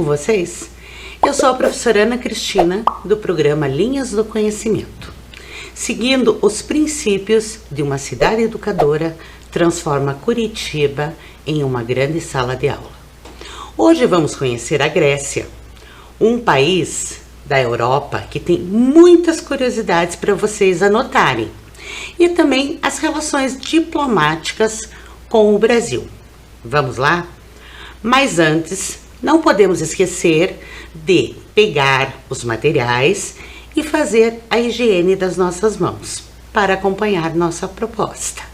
com vocês? Eu sou a professora Ana Cristina, do programa Linhas do Conhecimento. Seguindo os princípios de uma cidade educadora, transforma Curitiba em uma grande sala de aula. Hoje vamos conhecer a Grécia, um país da Europa que tem muitas curiosidades para vocês anotarem, e também as relações diplomáticas com o Brasil. Vamos lá? Mas antes, não podemos esquecer de pegar os materiais e fazer a higiene das nossas mãos para acompanhar nossa proposta.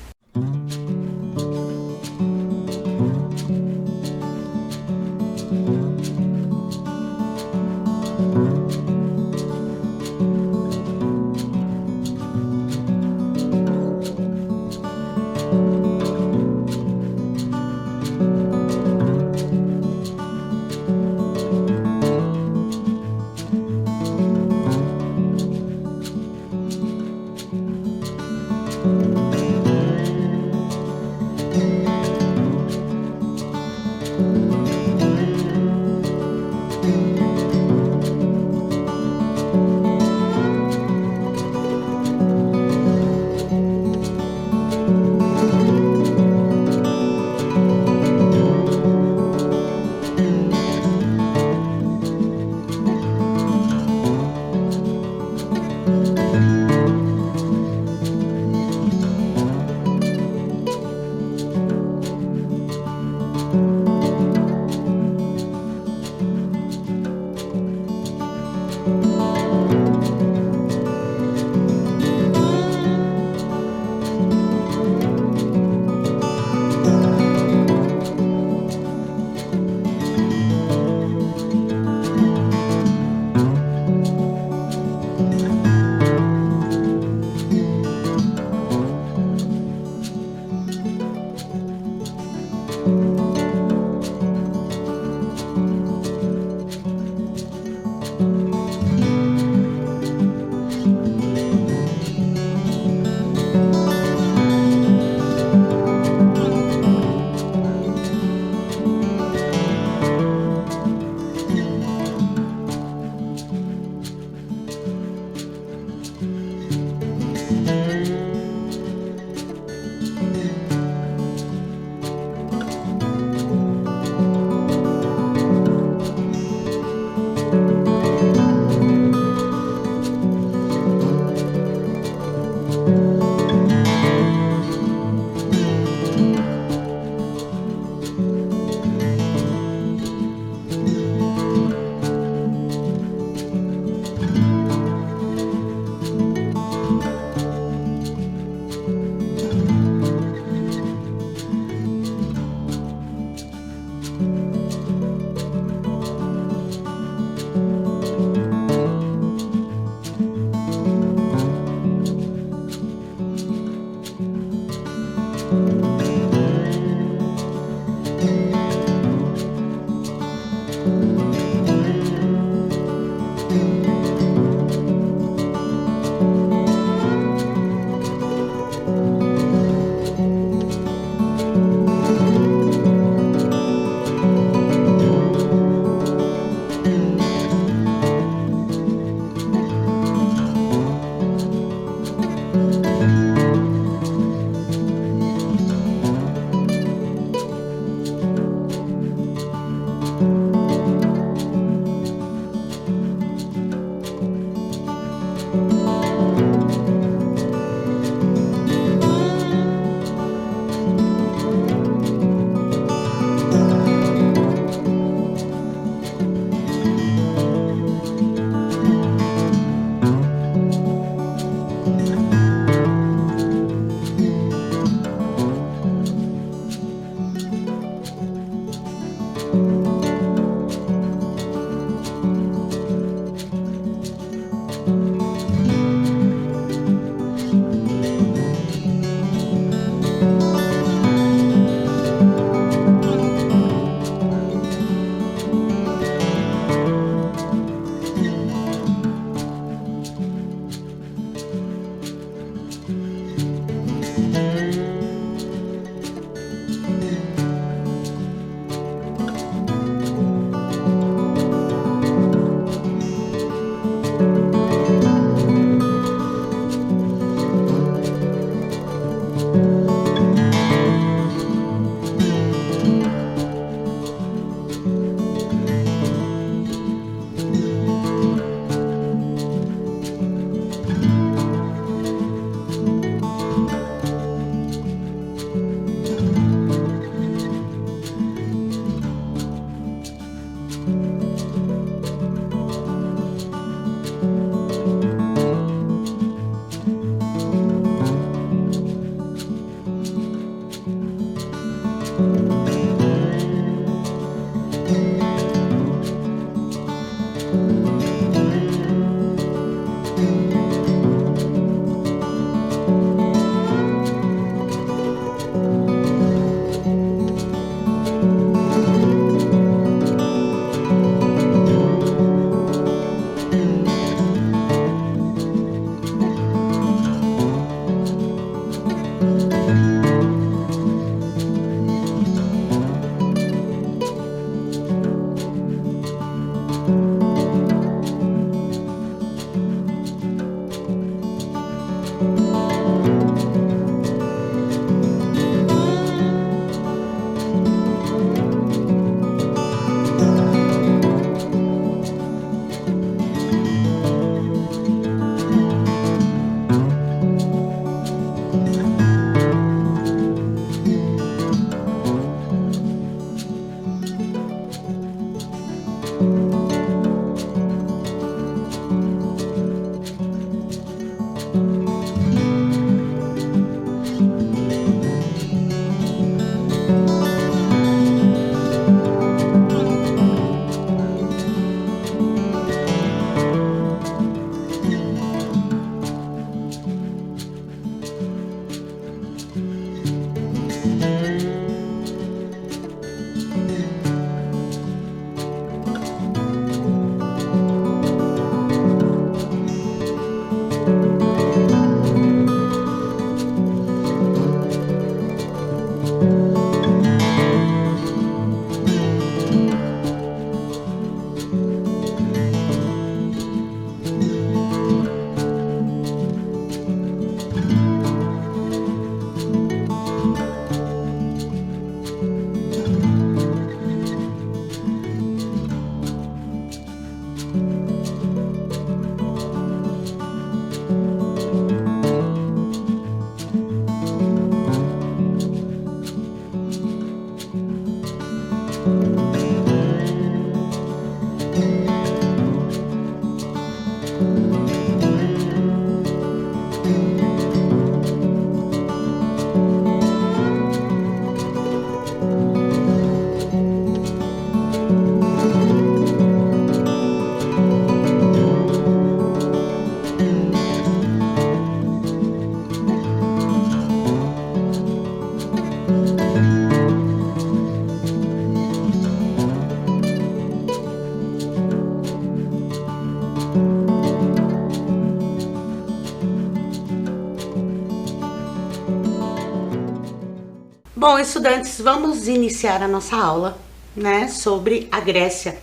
Bom, estudantes, vamos iniciar a nossa aula, né, sobre a Grécia,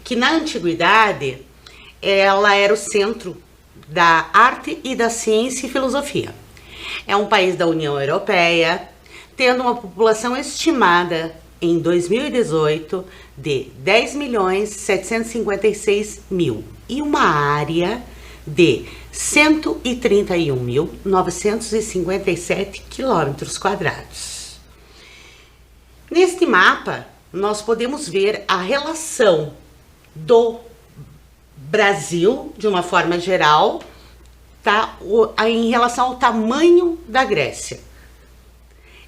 que na antiguidade ela era o centro da arte e da ciência e filosofia. É um país da União Europeia, tendo uma população estimada em 2018 de 10.756.000 e uma área de 131.957 quilômetros quadrados. Neste mapa, nós podemos ver a relação do Brasil, de uma forma geral, tá, em relação ao tamanho da Grécia.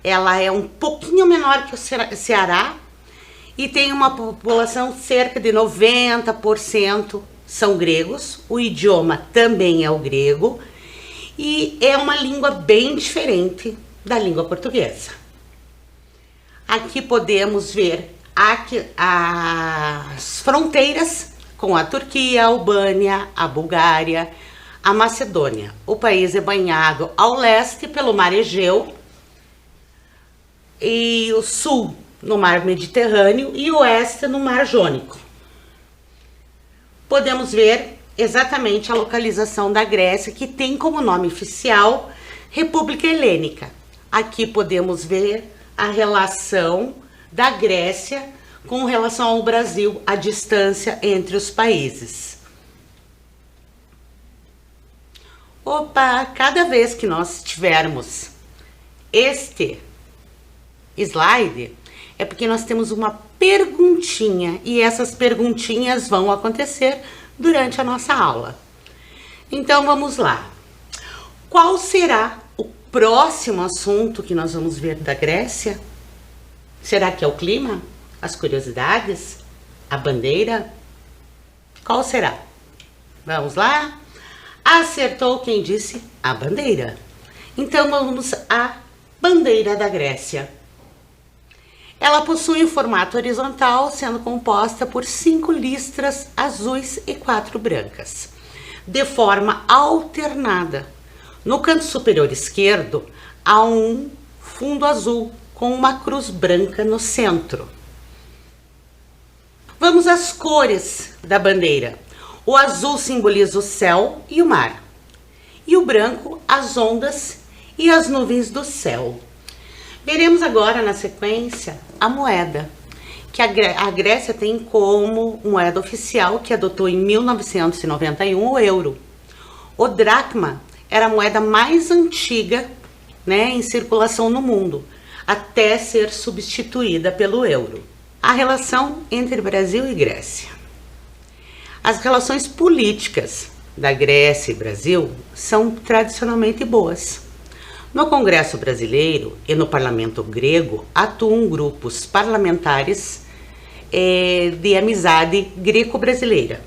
Ela é um pouquinho menor que o Ceará e tem uma população cerca de 90% são gregos. O idioma também é o grego e é uma língua bem diferente da língua portuguesa. Aqui podemos ver as fronteiras com a Turquia, a Albânia, a Bulgária, a Macedônia. O país é banhado ao leste pelo Mar Egeu e o sul no Mar Mediterrâneo e o oeste no Mar Jônico. Podemos ver exatamente a localização da Grécia, que tem como nome oficial República Helênica. Aqui podemos ver a relação da Grécia com relação ao Brasil, a distância entre os países. Opa, cada vez que nós tivermos este slide, é porque nós temos uma perguntinha e essas perguntinhas vão acontecer durante a nossa aula. Então vamos lá. Qual será o próximo assunto que nós vamos ver da Grécia? Será que é o clima? As curiosidades? A bandeira? Qual será? Vamos lá? Acertou quem disse a bandeira. Então vamos à bandeira da Grécia. Ela possui um formato horizontal, sendo composta por 5 listras azuis e 4 brancas, de forma alternada. No canto superior esquerdo, há um fundo azul com uma cruz branca no centro. Vamos às cores da bandeira. O azul simboliza o céu e o mar, e o branco as ondas e as nuvens do céu. Veremos agora na sequência a moeda, que a Grécia tem como moeda oficial, que adotou em 1991 o euro. O dracma era a moeda mais antiga, né, em circulação no mundo, até ser substituída pelo euro. A relação entre Brasil e Grécia. As relações políticas da Grécia e Brasil são tradicionalmente boas. No Congresso Brasileiro e no Parlamento Grego atuam grupos parlamentares de amizade greco-brasileira.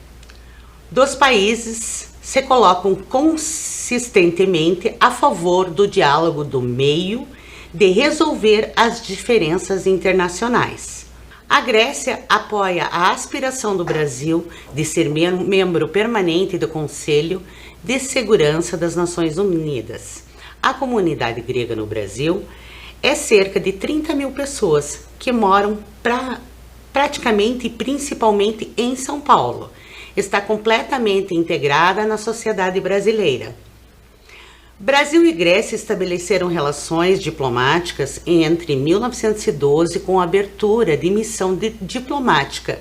Dos países se colocam consistentemente a favor do diálogo do meio de resolver as diferenças internacionais. A Grécia apoia a aspiração do Brasil de ser membro permanente do Conselho de Segurança das Nações Unidas. A comunidade grega no Brasil é cerca de 30.000 pessoas que moram praticamente e principalmente em São Paulo. Está completamente integrada na sociedade brasileira. Brasil e Grécia estabeleceram relações diplomáticas entre 1912 com a abertura de missão diplomática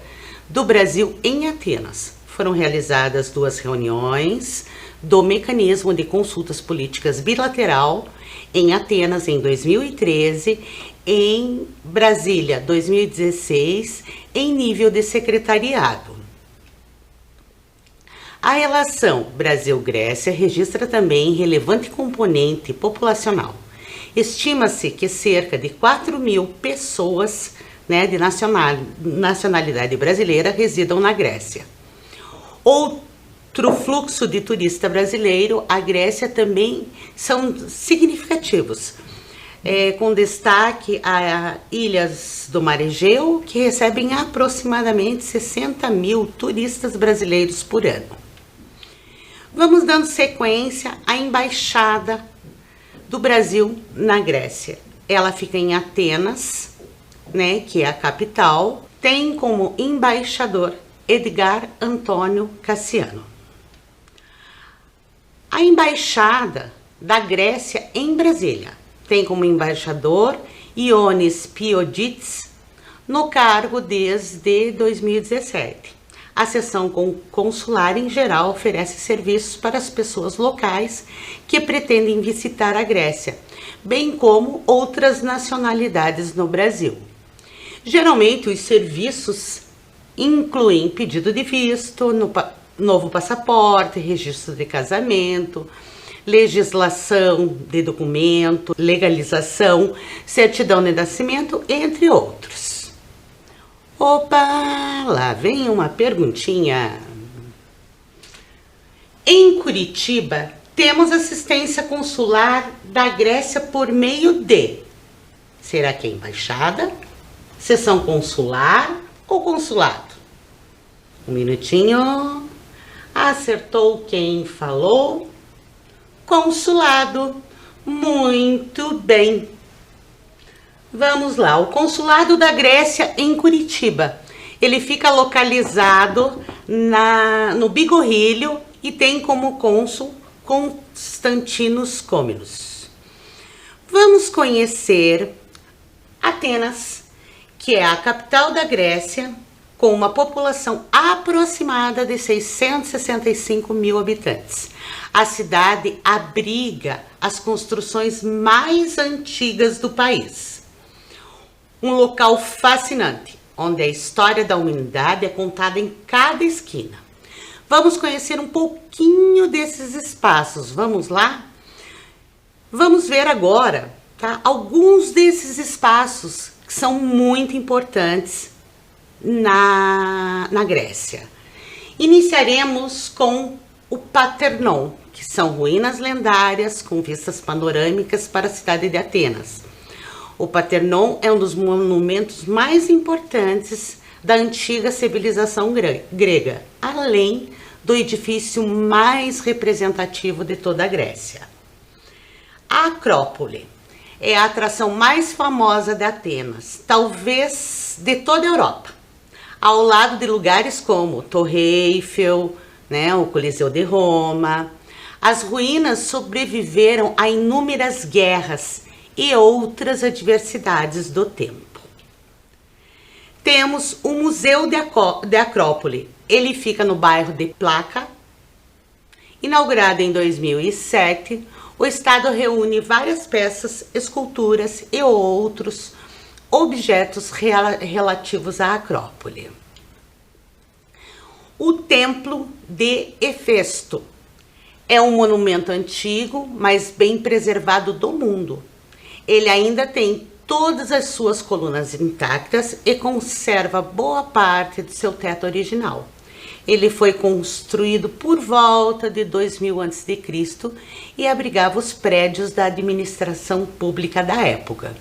do Brasil em Atenas. Foram realizadas 2 reuniões do mecanismo de consultas políticas bilateral em Atenas em 2013, em Brasília 2016, em nível de secretariado. A relação Brasil-Grécia registra também relevante componente populacional. Estima-se que cerca de 4.000 pessoas, né, de nacionalidade brasileira residam na Grécia. Outro fluxo de turista brasileiro, a Grécia também são significativos, com destaque a ilhas do Mar Egeu, que recebem aproximadamente 60.000 turistas brasileiros por ano. Vamos dando sequência à embaixada do Brasil na Grécia. ela fica em Atenas, né, que é a capital. Tem como embaixador Edgar Antônio Cassiano. A embaixada da Grécia em Brasília tem como embaixador Ioannis Pioditis, no cargo desde 2017. A seção consular em geral oferece serviços para as pessoas locais que pretendem visitar a Grécia, bem como outras nacionalidades no Brasil. Geralmente os serviços incluem pedido de visto, novo passaporte, registro de casamento, legislação de documento, legalização, certidão de nascimento, entre outros. Opa, lá vem uma perguntinha. Em Curitiba, temos assistência consular da Grécia por meio de... Será que é embaixada, seção consular ou consulado? Um minutinho. Acertou quem falou? Consulado. Muito bem. Vamos lá. O consulado da Grécia em Curitiba. Ele fica localizado no Bigorrilho e tem como cônsul Constantinos Côminos. Vamos conhecer Atenas, que é a capital da Grécia, com uma população aproximada de 665 mil habitantes. A cidade abriga as construções mais antigas do país. Um local fascinante, onde a história da humanidade é contada em cada esquina. Vamos conhecer um pouquinho desses espaços. Vamos lá? Vamos ver agora, tá, alguns desses espaços que são muito importantes na Grécia. Iniciaremos com o Partenon, que são ruínas lendárias com vistas panorâmicas para a cidade de Atenas. O Partenon é um dos monumentos mais importantes da antiga civilização grega, além do edifício mais representativo de toda a Grécia. A Acrópole é a atração mais famosa de Atenas, talvez de toda a Europa, ao lado de lugares como Torre Eiffel, né, o Coliseu de Roma. As ruínas sobreviveram a inúmeras guerras e outras adversidades do tempo. Temos o Museu de Acrópole. Ele fica no bairro de Plaka. Inaugurado em 2007, o estado reúne várias peças, esculturas e outros objetos relativos à Acrópole. O Templo de Hefesto é um monumento antigo, mas bem preservado do mundo. Ele ainda tem todas as suas colunas intactas e conserva boa parte do seu teto original. Ele foi construído por volta de 2000 a.C. e abrigava os prédios da administração pública da época.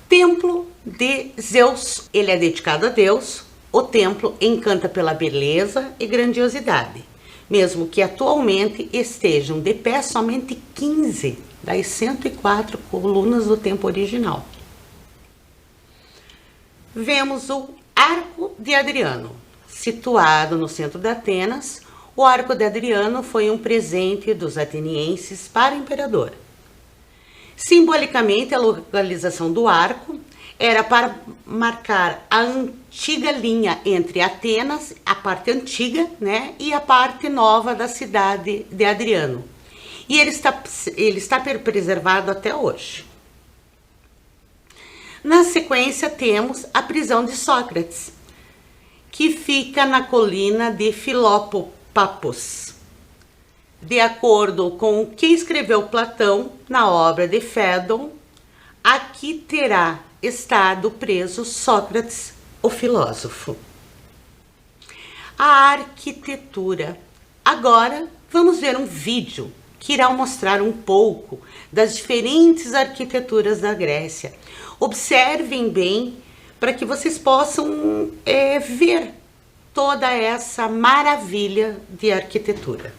Templo de Zeus. Ele é dedicado a Deus. O templo encanta pela beleza e grandiosidade, mesmo que atualmente estejam de pé somente 15 das 104 colunas do templo original. Vemos o Arco de Adriano. Situado no centro de Atenas, o Arco de Adriano foi um presente dos atenienses para o imperador. Simbolicamente, a localização do arco era para marcar a antiga linha entre Atenas, a parte antiga, né, e a parte nova da cidade de Adriano. E ele está preservado até hoje. Na sequência, temos a prisão de Sócrates, que fica na colina de Filópapos. De acordo com o que escreveu Platão na obra de Fédon, aqui terá estado preso Sócrates, o filósofo. A arquitetura. Agora vamos ver um vídeo que irá mostrar um pouco das diferentes arquiteturas da Grécia. Observem bem para que vocês possam ver toda essa maravilha de arquitetura.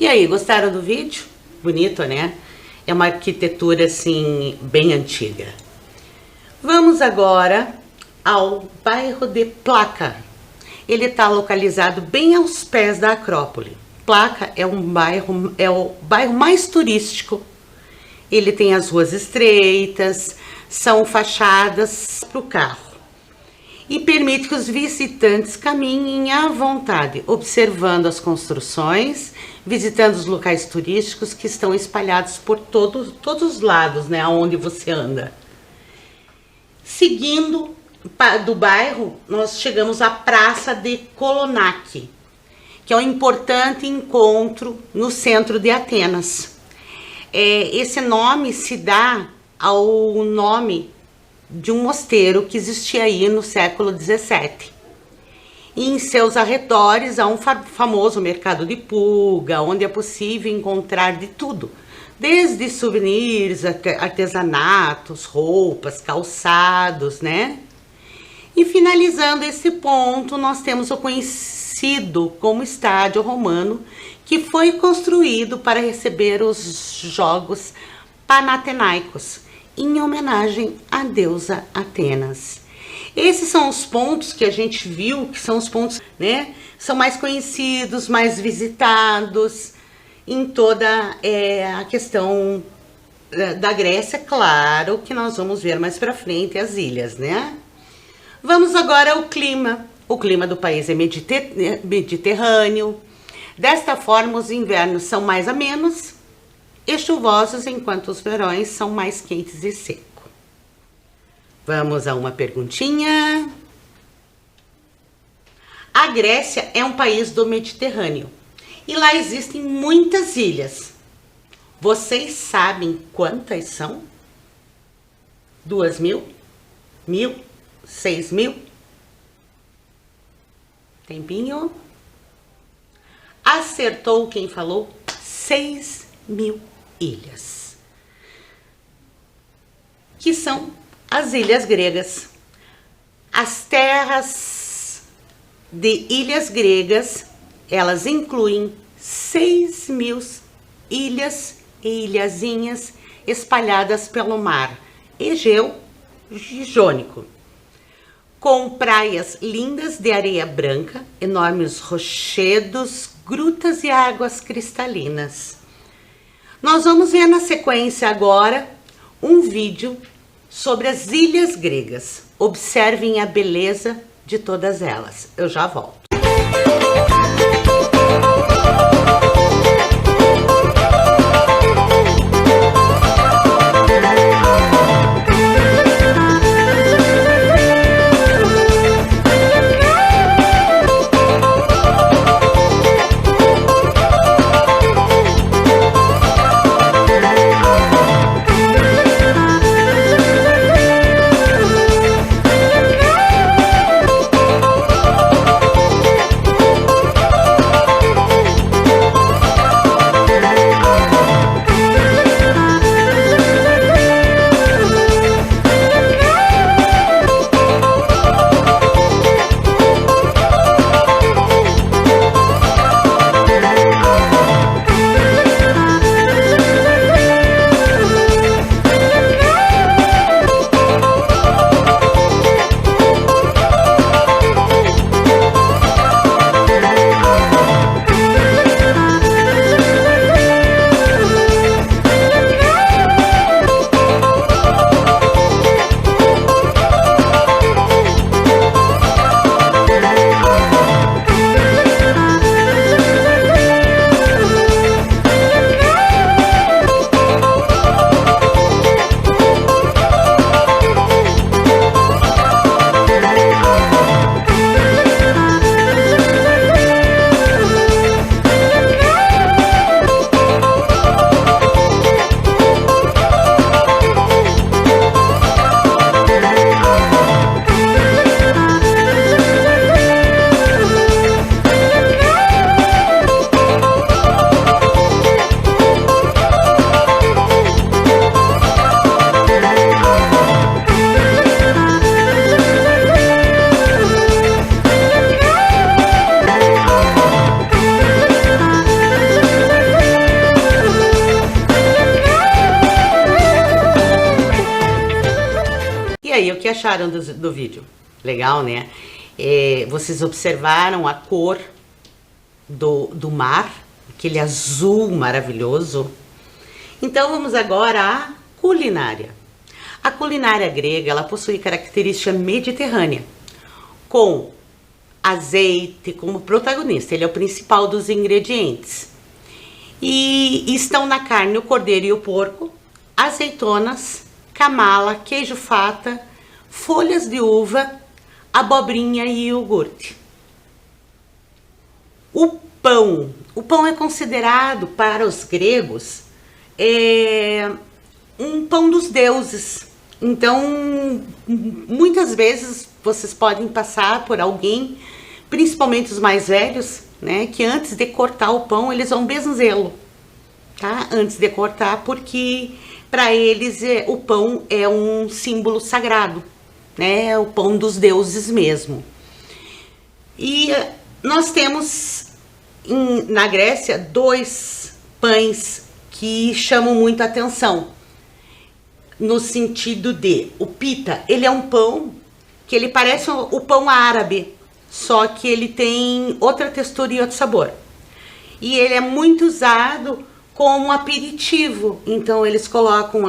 aí, gostaram do vídeo? Bonito, né? É uma arquitetura assim bem antiga. Vamos agora ao bairro de Placa. Ele está localizado bem aos pés da Acrópole. Placa é o bairro mais turístico. Ele tem as ruas estreitas, são fachadas para o carro e permite que os visitantes caminhem à vontade, observando as construções, visitando os locais turísticos que estão espalhados por todos os lados, né, aonde você anda. Seguindo do bairro, nós chegamos à Praça de Kolonak, que é um importante encontro no centro de Atenas. Esse nome se dá ao nome de um mosteiro que existia aí no século XVII. E em seus arredores há um famoso mercado de pulga, onde é possível encontrar de tudo, desde souvenirs, artesanatos, roupas, calçados, né? E finalizando esse ponto, nós temos o conhecido como Estádio Romano, que foi construído para receber os Jogos Panatenaicos, em homenagem à deusa Atenas. Esses são os pontos que a gente viu, que são os pontos, né, são mais conhecidos, mais visitados em toda a questão da Grécia. Claro que nós vamos ver mais para frente as ilhas, né? Vamos agora ao clima. O clima do país é mediterrâneo. Desta forma, os invernos são mais amenos e chuvosos, enquanto os verões são mais quentes e secos. Vamos a uma perguntinha. A Grécia é um país do Mediterrâneo e lá existem muitas ilhas. Vocês sabem quantas são? 2.000? 1.000? 6.000? Tempinho. Acertou quem falou 6.000 ilhas, que são as ilhas gregas. As terras de ilhas gregas, elas incluem 6.000 ilhas e ilhazinhas espalhadas pelo mar Egeu e Jônico, com praias lindas de areia branca, enormes rochedos, grutas e águas cristalinas. Nós vamos ver na sequência agora um vídeo sobre as ilhas gregas. Observem a beleza de todas elas. Eu já volto. aí, o que acharam do vídeo? Legal, né? Vocês observaram a cor do mar, aquele azul maravilhoso? Então vamos agora à culinária. A culinária grega, ela possui característica mediterrânea, com azeite como protagonista, ele é o principal dos ingredientes. E estão na carne o cordeiro e o porco, azeitonas, camala, queijo fata, folhas de uva, abobrinha e iogurte. O pão é considerado para os gregos um pão dos deuses. Então, muitas vezes vocês podem passar por alguém, principalmente os mais velhos, né, que antes de cortar o pão, eles vão benzê-lo, tá? Antes de cortar, porque para eles o pão é um símbolo sagrado, né? O pão dos deuses mesmo. E nós temos na Grécia 2 pães que chamam muito a atenção, no sentido de, o pita, ele é um pão que ele parece o pão árabe, só que ele tem outra textura e outro sabor. E ele é muito usado como aperitivo, então eles colocam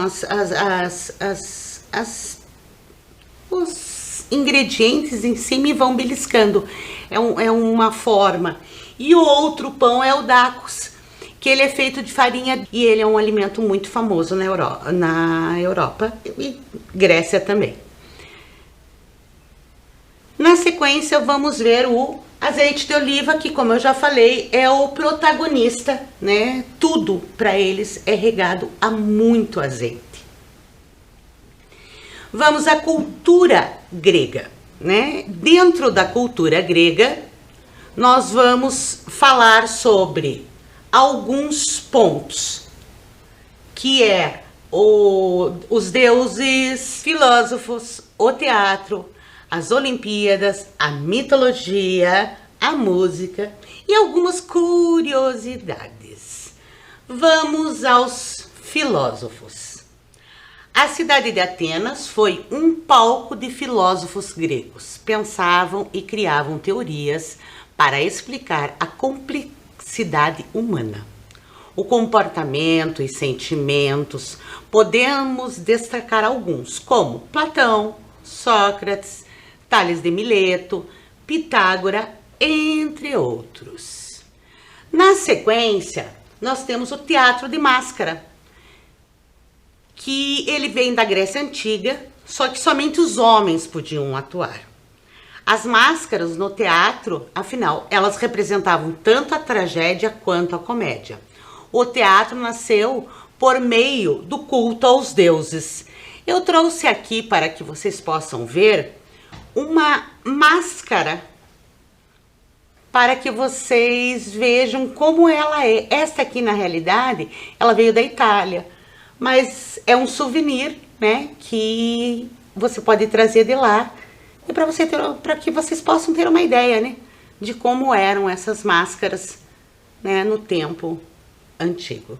os ingredientes em cima e vão beliscando. É uma forma. E o outro pão é o dakos, que ele é feito de farinha e ele é um alimento muito famoso na Europa e Grécia também. Na sequência, vamos ver o azeite de oliva, que, como eu já falei, é o protagonista, né? Tudo para eles é regado a muito azeite. Vamos à cultura grega, né? Dentro da cultura grega, nós vamos falar sobre alguns pontos, que é os deuses, filósofos, o teatro, as Olimpíadas, a mitologia, a música e algumas curiosidades. Vamos aos filósofos. A cidade de Atenas foi um palco de filósofos gregos. Pensavam e criavam teorias para explicar a complexidade humana, o comportamento e sentimentos. Podemos destacar alguns, como Platão, Sócrates, Tales de Mileto, Pitágora, entre outros. Na sequência, nós temos o teatro de máscara, que ele vem da Grécia Antiga, só que somente os homens podiam atuar. As máscaras no teatro, afinal, elas representavam tanto a tragédia quanto a comédia. O teatro nasceu por meio do culto aos deuses. Eu trouxe aqui para que vocês possam ver uma máscara para que vocês vejam como ela é. Esta aqui, na realidade, ela veio da Itália, mas é um souvenir, né, que você pode trazer de lá e para que vocês possam ter uma ideia, né, de como eram essas máscaras, né, no tempo antigo.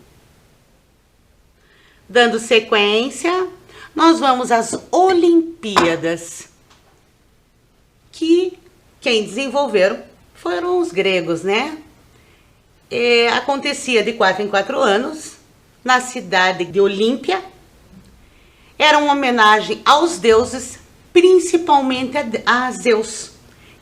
Dando sequência, nós vamos às Olimpíadas, que quem desenvolveram foram os gregos, né? Acontecia de 4 em 4 anos, na cidade de Olímpia. Era uma homenagem aos deuses, principalmente a Zeus,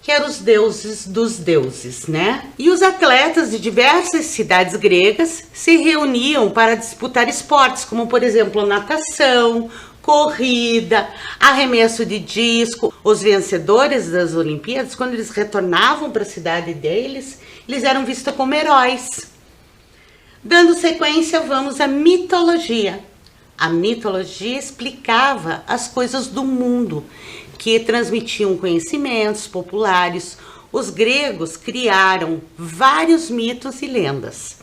que eram os deuses dos deuses, né? E os atletas de diversas cidades gregas se reuniam para disputar esportes, como, por exemplo, natação, corrida, arremesso de disco. Os vencedores das Olimpíadas, quando eles retornavam para a cidade deles, eles eram vistos como heróis. Dando sequência, vamos à mitologia. A mitologia explicava as coisas do mundo, que transmitiam conhecimentos populares. Os gregos criaram vários mitos e lendas.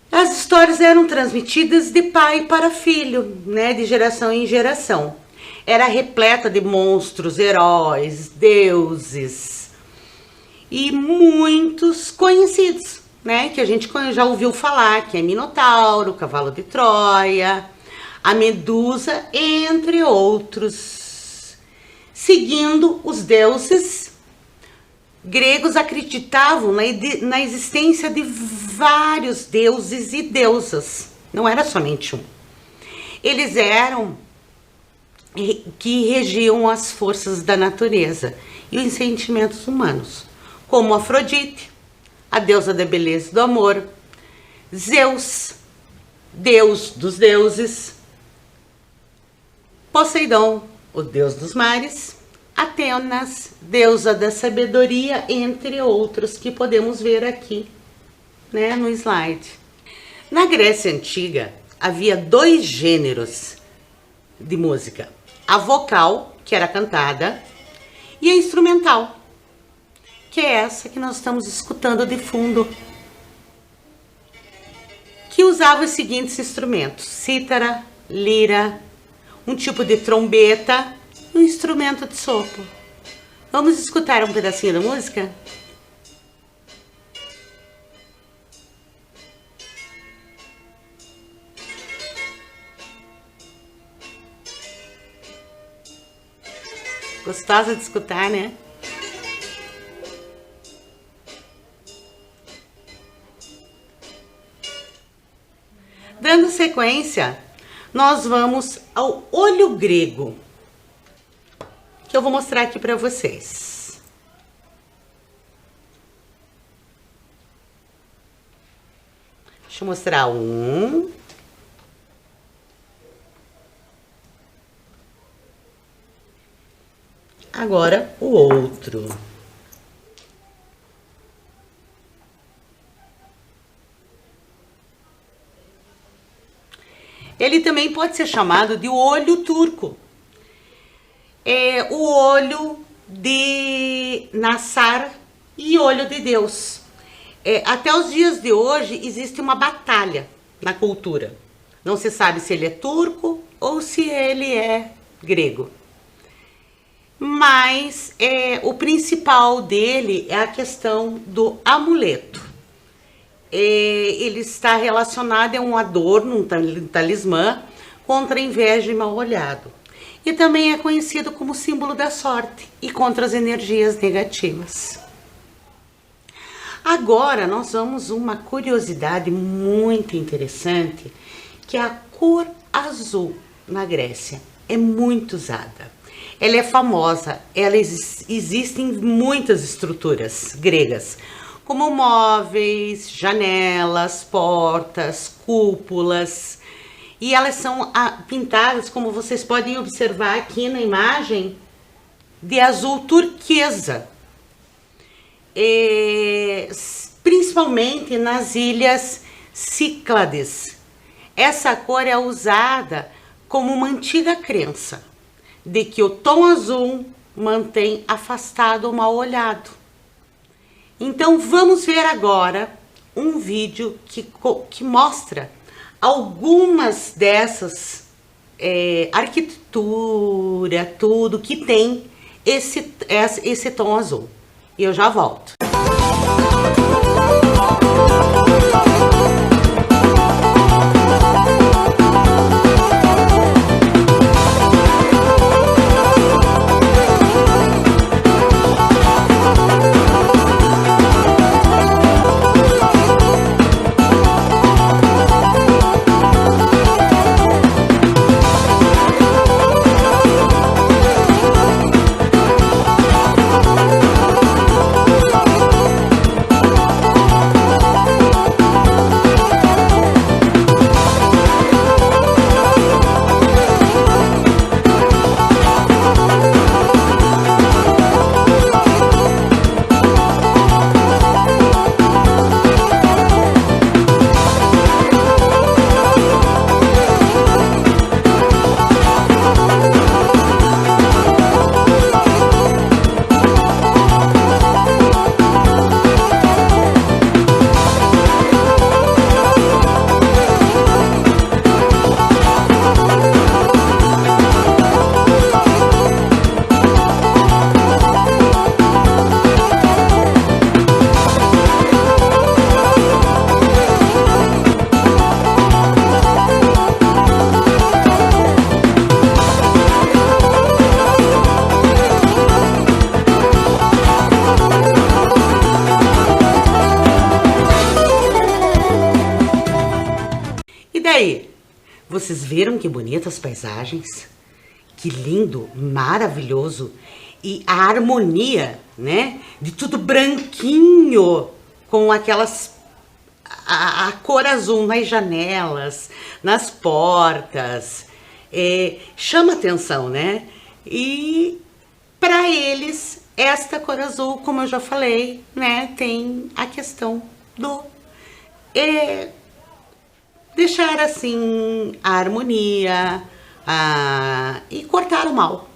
As histórias eram transmitidas de pai para filho, né, de geração em geração. Era repleta de monstros, heróis, deuses e muitos conhecidos, né, que a gente já ouviu falar, que é Minotauro, Cavalo de Troia, a Medusa, entre outros. Seguindo os deuses gregos, acreditavam na existência de vários deuses e deusas, não era somente um. Eles eram que regiam as forças da natureza e os sentimentos humanos, como Afrodite, a deusa da beleza e do amor, Zeus, deus dos deuses, Poseidon, o deus dos mares, Atenas, deusa da sabedoria, entre outros que podemos ver aqui, né, no slide. Na Grécia Antiga, havia 2 gêneros de música: a vocal, que era cantada, e a instrumental, que é essa que nós estamos escutando de fundo, que usava os seguintes instrumentos: cítara, lira, um tipo de trombeta e um instrumento de sopro. Vamos escutar um pedacinho da música? Gostosa de escutar, né? Dando sequência, nós vamos ao olho grego, que eu vou mostrar aqui para vocês. Deixa eu mostrar um. Agora o outro. Ele também pode ser chamado de olho turco. É o olho de Nassar e olho de Deus. Até os dias de hoje existe uma batalha na cultura. Não se sabe se ele é turco ou se ele é grego. Mas o principal dele é a questão do amuleto. Ele está relacionado a um adorno, um talismã, contra a inveja e mal olhado. E também é conhecido como símbolo da sorte e contra as energias negativas. Agora nós vamos uma curiosidade muito interessante, que é a cor azul na Grécia. É muito usada. Ela é famosa, existe em muitas estruturas gregas, como móveis, janelas, portas, cúpulas. E elas são pintadas, como vocês podem observar aqui na imagem, de azul turquesa. Principalmente nas ilhas Cíclades. Essa cor é usada como uma antiga crença de que o tom azul mantém afastado o mal olhado. Então vamos ver agora um vídeo que mostra algumas dessas arquitetura, tudo que tem esse tom azul. E eu já volto. aí, vocês viram que bonitas paisagens? Que lindo, maravilhoso. E a harmonia, né? De tudo branquinho, com aquelas... A cor azul nas janelas, nas portas. Chama atenção, né? E para eles, esta cor azul, como eu já falei, né? Tem a questão do... deixar assim a harmonia e cortar o mal.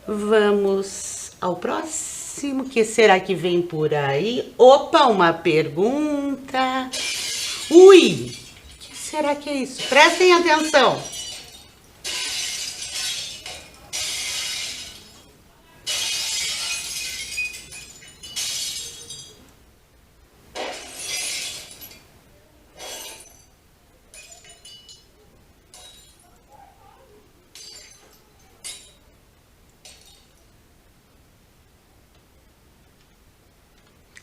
Vamos ao próximo. Que será que vem por aí? Opa, uma pergunta. Ui, que será que é isso? Prestem atenção.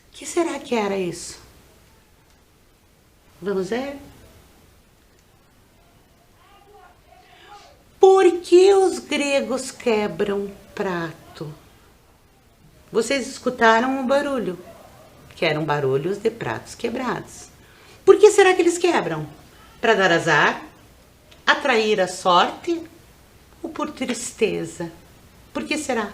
O que será que era isso? Vamos ver? Por que os gregos quebram prato? Vocês escutaram o barulho, que eram barulhos de pratos quebrados. Por que será que eles quebram? Para dar azar? Atrair a sorte? Ou por tristeza? Por que será?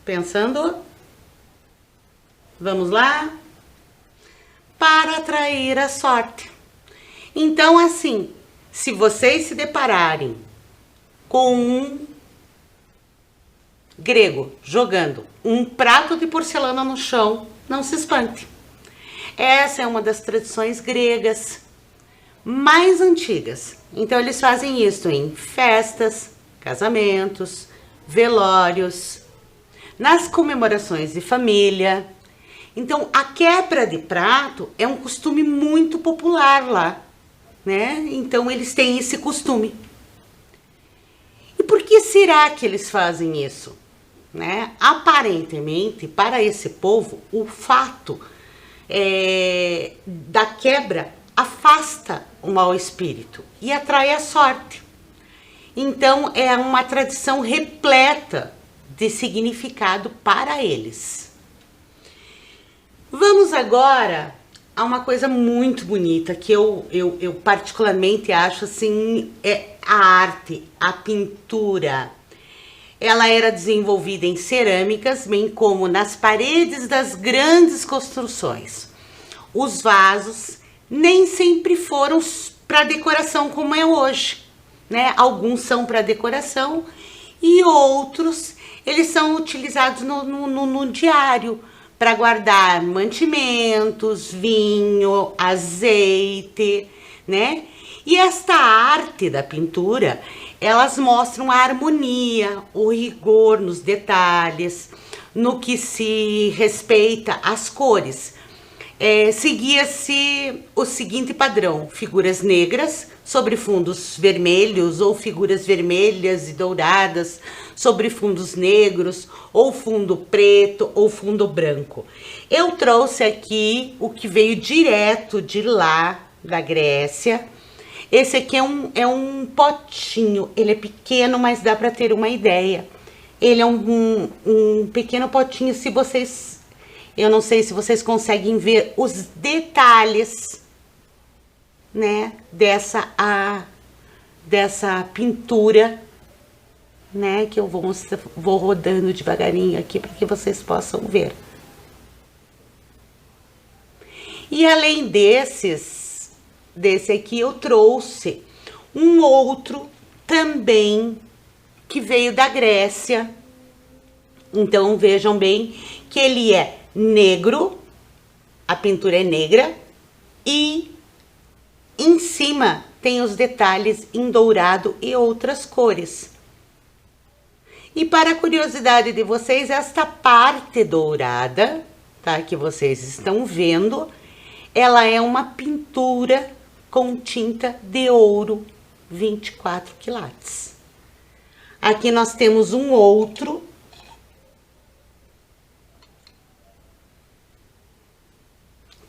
Pensando? Vamos lá? Para atrair a sorte. Então, assim, se vocês se depararem com um grego jogando um prato de porcelana no chão, não se espante. Essa é uma das tradições gregas mais antigas. Então, eles fazem isso em festas, casamentos, velórios, nas comemorações de família. Então, a quebra de prato é um costume muito popular lá, né? Então, eles têm esse costume. E por que será que eles fazem isso? Né? Aparentemente, para esse povo, o fato da quebra afasta o mau espírito e atrai a sorte. Então, é uma tradição repleta de significado para eles. Vamos agora a uma coisa muito bonita que eu particularmente acho assim, a arte, a pintura. Ela era desenvolvida em cerâmicas, bem como nas paredes das grandes construções. Os vasos nem sempre foram para decoração como é hoje, né? Alguns são para decoração e outros eles são utilizados no diário para guardar mantimentos, vinho, azeite, né? E esta arte da pintura, elas mostram a harmonia, o rigor nos detalhes, no que se respeita às cores. Seguia-se o seguinte padrão: figuras negras sobre fundos vermelhos, ou figuras vermelhas e douradas sobre fundos negros, ou fundo preto, ou fundo branco. Eu trouxe aqui o que veio direto de lá, da Grécia. Esse aqui é um potinho, ele é pequeno, mas dá para ter uma ideia. Ele é um pequeno potinho, se vocês... Eu não sei se vocês conseguem ver os detalhes, né, dessa pintura, né, que eu vou rodando devagarinho aqui para que vocês possam ver. E além desse aqui, eu trouxe um outro também que veio da Grécia. Então vejam bem que ele é negro, a pintura é negra e em cima tem os detalhes em dourado e outras cores. E para a curiosidade de vocês, esta parte dourada, tá, que vocês estão vendo, ela é uma pintura com tinta de ouro 24 quilates. Aqui nós temos um outro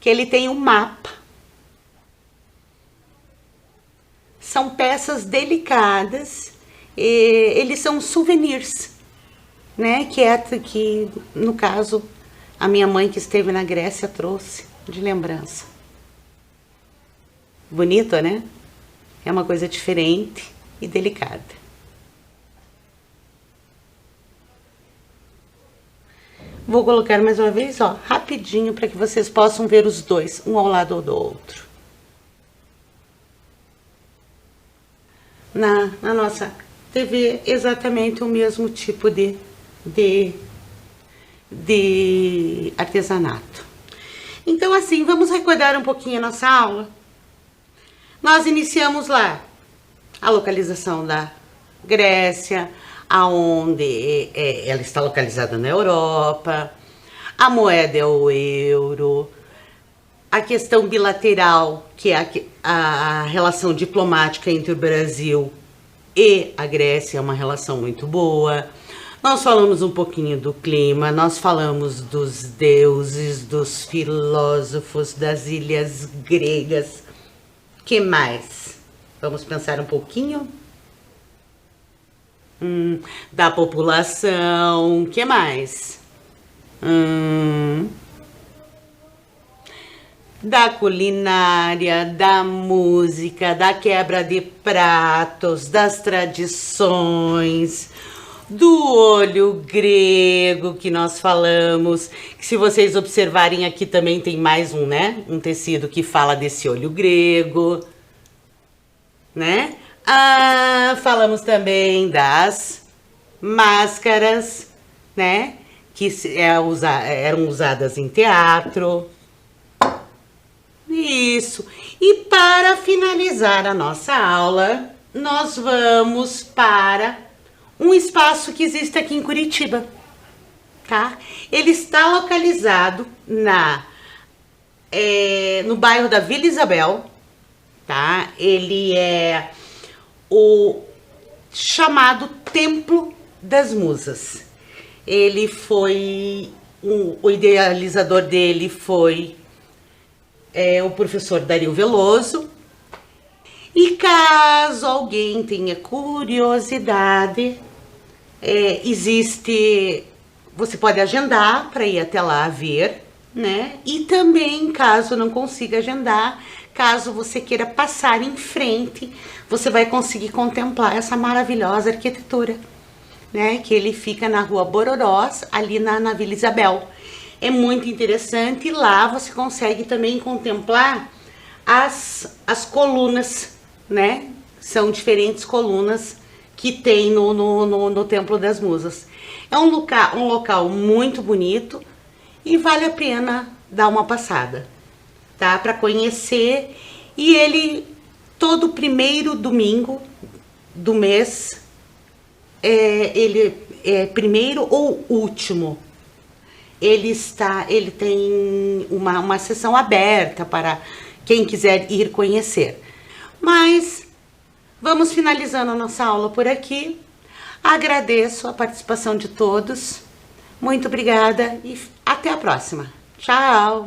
que ele tem um mapa. São peças delicadas, eles são souvenirs, né? Que no caso a minha mãe que esteve na Grécia trouxe de lembrança. Bonito, né? É uma coisa diferente e delicada. Vou colocar mais uma vez, ó, rapidinho, para que vocês possam ver os dois, um ao lado do outro. Na nossa TV, exatamente o mesmo tipo de artesanato. Então, assim, vamos recordar um pouquinho a nossa aula. Nós iniciamos lá a localização da Grécia, aonde ela está localizada na Europa, a moeda é o euro, a questão bilateral, que é a relação diplomática entre o Brasil e a Grécia, é uma relação muito boa. Nós falamos um pouquinho do clima, nós falamos dos deuses, dos filósofos, das ilhas gregas. Que mais? Vamos pensar um pouquinho? Da população, que mais? Da culinária, da música, da quebra de pratos, das tradições, do olho grego que nós falamos. Se vocês observarem aqui também tem mais um, né? Um tecido que fala desse olho grego, né? Falamos também das máscaras, né? Que eram usadas em teatro. Isso. E para finalizar a nossa aula, nós vamos para um espaço que existe aqui em Curitiba, tá? Ele está localizado no bairro da Vila Isabel, tá? Ele é o chamado Templo das Musas. Ele foi, o idealizador dele foi o professor Dario Veloso. E caso alguém tenha curiosidade, você pode agendar para ir até lá ver, né? E também, caso não consiga agendar, caso você queira passar em frente, você vai conseguir contemplar essa maravilhosa arquitetura, né? Que ele fica na Rua Bororós, ali na Vila Isabel. É muito interessante, e lá você consegue também contemplar as colunas, né? São diferentes colunas que tem no Templo das Musas. É um local muito bonito e vale a pena dar uma passada, tá? Para conhecer. E ele, todo primeiro domingo do mês, ele é primeiro ou último, ele tem uma sessão aberta para quem quiser ir conhecer. Mas vamos finalizando a nossa aula por aqui. Agradeço a participação de todos. Muito obrigada e até a próxima. Tchau!